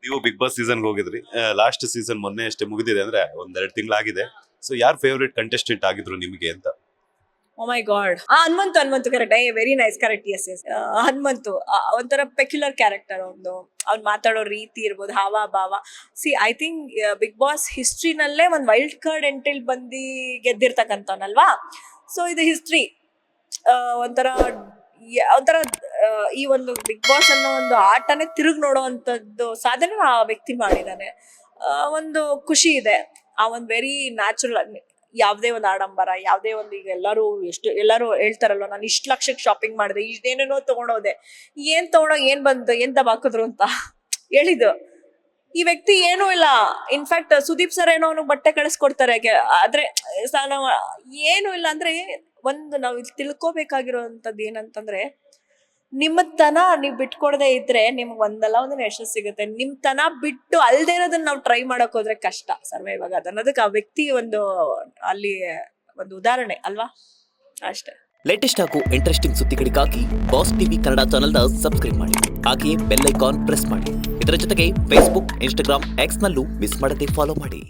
ನೀವು big boss ಸೀಸನ್ಗೆ ಹೋಗಿದ್ರಿ. Last season ಮೊನ್ನೆ ಅಷ್ಟೇ ಮುಗಿದಿದೆ, ಅಂದ್ರೆ ಒಂದೆರಡು ತಿಂಗಳಾಗಿದೆ. ಸೊ ಯಾರು ಫೇವರೇಟ್ ಕಂಟೆಸ್ಟೆಂಟ್ ಆಗಿದ್ರು ನಿಮಗೆ ಅಂತ? Oh my God Hanumanthu correct. Very nice, correct. Yes Hanumanthu ಒಂಥರ ಪೆಕ್ಯುಲರ್ ಕ್ಯಾರೆಕ್ಟರ್. ಅವ್ನು ಮಾತಾಡೋ ರೀತಿ ಇರ್ಬೋದು, ಹಾವ ಭಾವ. ಐ ಥಿಂಕ್ ಬಿಗ್ ಬಾಸ್ ಹಿಸ್ಟ್ರಿನಲ್ಲೇ ಒಂದು ವೈಲ್ಡ್ ಕಾರ್ಡ್ ಎಂಟ್ರಿಲ್ ಬಂದು ಗೆದ್ದಿರ್ತಕ್ಕಂಥವ್ನಲ್ವಾ. ಸೊ ಇದು ಹಿಸ್ಟ್ರಿ ಒಂಥರ ಈ ಒಂದು ಬಿಗ್ ಬಾಸ್ ಅನ್ನೋ ಒಂದು ಆಟನೇ ತಿರುಗಿ ನೋಡುವಂಥದ್ದು ಸಾಧನೆ ಆ ವ್ಯಕ್ತಿ ಮಾಡಿದ್ದಾನೆ. ಒಂದು ಖುಷಿ ಇದೆ. ಆ ಒಂದು ವೆರಿ ನ್ಯಾಚುರಲ್, ಯಾವುದೇ ಒಂದು ಆಡಂಬರ, ಯಾವುದೇ ಒಂದು, ಈಗ ಎಲ್ಲರೂ ಹೇಳ್ತಾರಲ್ವ, ನಾನು ಇಷ್ಟು ಲಕ್ಷಕ್ಕೆ ಶಾಪಿಂಗ್ ಮಾಡಿದೆ, ಇದೇನೇನೋ ತಗೊಂಡೋದೆ, ಏನ್ ಬಂತು, ಏನ್ ದಬಾಕಿದ್ರು ಅಂತ ಹೇಳಿದ್ದು. ಈ ವ್ಯಕ್ತಿ ಏನೂ ಇಲ್ಲ. ಇನ್ಫ್ಯಾಕ್ಟ್ ಸುದೀಪ್ ಸರ್ ಏನೋ ಅವನಿಗೆ ಬಟ್ಟೆ ಕಳಿಸ್ಕೊಡ್ತಾರೆ. ಆದ್ರೆ ಏನು ಇಲ್ಲ. ಅಂದ್ರೆ ನಾವು ತಿಳ್ಕೊಬೇಕಾಗಿರೋಂಥದ್ದು ಏನಂತಂದ್ರೆ, ನಿಮ್ಮತನ ನೀವು ಬಿಟ್ಕೊಡದೆ ಇದ್ರೆ ನಿಮ್ಗೆ ಒಂದಲ್ಲ ಒಂದಿನ ಯಶಸ್ಸು ಸಿಗುತ್ತೆ. ನಿಮ್ ತನ ಬಿಟ್ಟು ಅಲ್ದೇ ಇರೋದನ್ನ ನಾವು ಟ್ರೈ ಮಾಡಕ್ ಹೋದ್ರೆ ಕಷ್ಟ ಸರ್ವೈವ್ ಆಗೋದು ಅನ್ನೋದಕ್ಕೆ ಆ ವ್ಯಕ್ತಿ ಅಲ್ಲಿ ಒಂದು ಉದಾಹರಣೆ ಅಲ್ವಾ, ಅಷ್ಟೇ. ಲೇಟೆಸ್ಟ್ ಹಾಗೂ ಇಂಟ್ರೆಸ್ಟಿಂಗ್ ಸುದ್ದಿಗಳಿಗಾಗಿ ಬಾಸ್ ಟಿವಿ ಕನ್ನಡ ಚಾನೆಲ್ನ ಸಬ್ಸ್ಕ್ರೈಬ್ ಮಾಡಿ. ಹಾಗೆಯೇ ಬೆಲ್ ಐಕಾನ್ ಪ್ರೆಸ್ ಮಾಡಿ. ಇದರ ಜೊತೆಗೆ ಫೇಸ್ಬುಕ್, ಇನ್ಸ್ಟಾಗ್ರಾಮ್, ಎಕ್ಸ್ ನಲ್ಲೂ ಮಿಸ್ ಮಾಡದೆ ಫಾಲೋ ಮಾಡಿ.